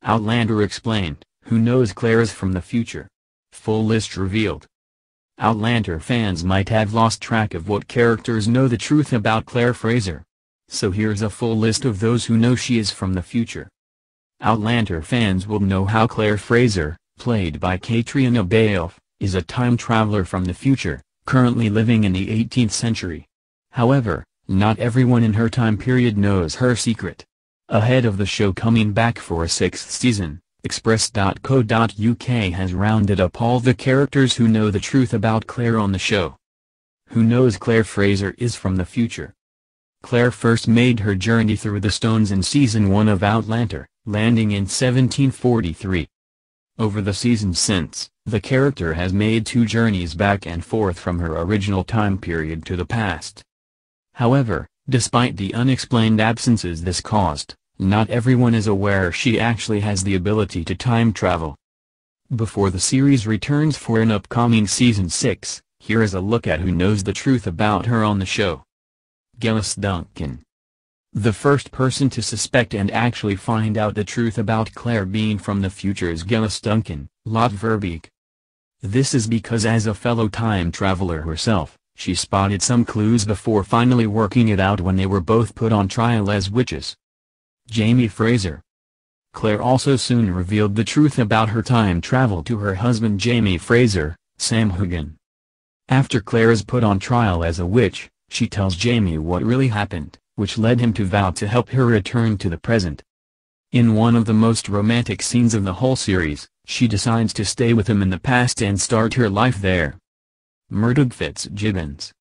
Outlander explained, who knows Claire is from the future. Full list revealed. Outlander fans might have lost track of what characters know the truth about Claire Fraser. So here's a full list of those who know she is from the future. Outlander fans will know how Claire Fraser, played by Katrina Balfe, is a time traveler from the future, currently living in the 18th century. However, not everyone in her time period knows her secret. Ahead of the show coming back for a sixth season, Express.co.uk has rounded up all the characters who know the truth about Claire on the show. Who knows Claire Fraser is from the future? Claire first made her journey through the stones in Season 1 of Outlander, landing in 1743. Over the seasons since, the character has made 2 journeys back and forth from her original time period to the past. However, despite the unexplained absences this caused, not everyone is aware she actually has the ability to time travel. Before the series returns for an upcoming Season 6, here is a look at who knows the truth about her on the show. Gillis Duncan. The first person to suspect and actually find out the truth about Claire being from the future is Gillis Duncan, Lot Verbeek. This is because as a fellow time traveler herself, she spotted some clues before finally working it out when they were both put on trial as witches. Jamie Fraser. Claire also soon revealed the truth about her time travel to her husband Jamie Fraser, Sam Hugan. After Claire is put on trial as a witch, she tells Jamie what really happened, which led him to vow to help her return to the present. In one of the most romantic scenes of the whole series, she decides to stay with him in the past and start her life there. Murdoch Fitzgibbons.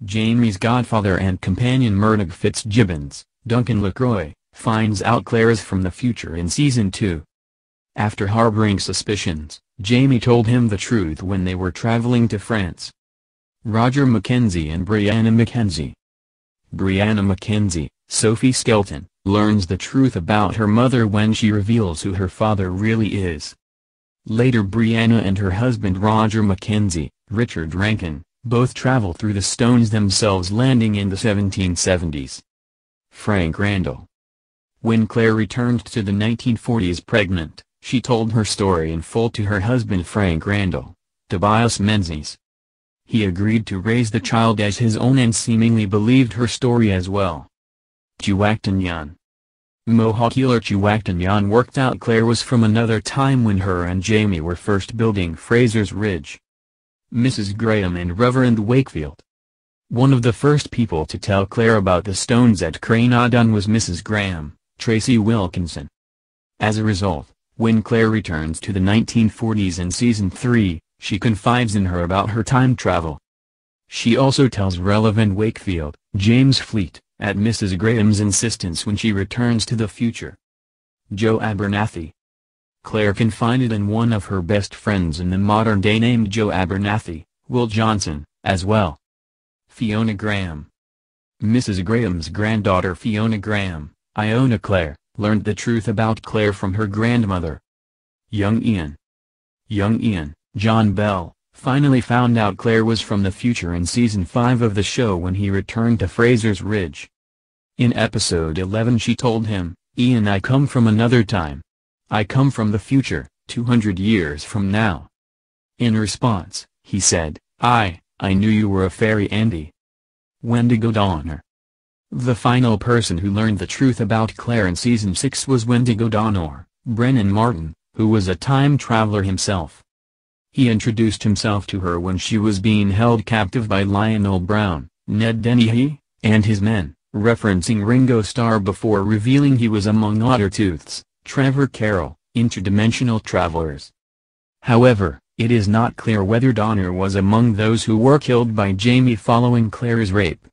Jamie's godfather and companion Murdoch Fitzgibbons, Duncan LaCroix, finds out Claire is from the future in Season 2. After harboring suspicions, Jamie told him the truth when they were traveling to France. Roger Mackenzie and Brianna Mackenzie. Brianna Mackenzie, Sophie Skelton, learns the truth about her mother when she reveals who her father really is. Later Brianna and her husband Roger Mackenzie, Richard Rankin, both travel through the stones themselves, landing in the 1770s. Frank Randall. When Claire returned to the 1940s pregnant, she told her story in full to her husband Frank Randall, Tobias Menzies. He agreed to raise the child as his own and seemingly believed her story as well. Chuacton Yan. Mohawk healer Chuacton Yan worked out Claire was from another time when her and Jamie were first building Fraser's Ridge. Mrs. Graham and Reverend Wakefield. One of the first people to tell Claire about the stones at Cranadon was Mrs. Graham, Tracy Wilkinson. As a result, when Claire returns to the 1940s in Season 3, she confides in her about her time travel. She also tells Reverend Wakefield, James Fleet, at Mrs. Graham's insistence when she returns to the future. Joe Abernathy. Claire confided in one of her best friends in the modern day named Joe Abernathy, Will Johnson, as well. Fiona Graham. Mrs. Graham's granddaughter Fiona Graham, Iona Claire, learned the truth about Claire from her grandmother. Young Ian. Young Ian, John Bell, finally found out Claire was from the future in Season 5 of the show when he returned to Fraser's Ridge. In Episode 11 she told him, "Ian, I come from another time. I come from the future, 200 years from now." In response, he said, I knew you were a fairy, Andy." Wendigo Donner. The final person who learned the truth about Claire in Season 6 was Wendigo Donner, Brennan Martin, who was a time traveler himself. He introduced himself to her when she was being held captive by Lionel Brown, Ned Dennehy, and his men, referencing Ringo Starr before revealing he was among Ottertooth's, Trevor Carroll, interdimensional travelers. However, it is not clear whether Donner was among those who were killed by Jamie following Claire's rape.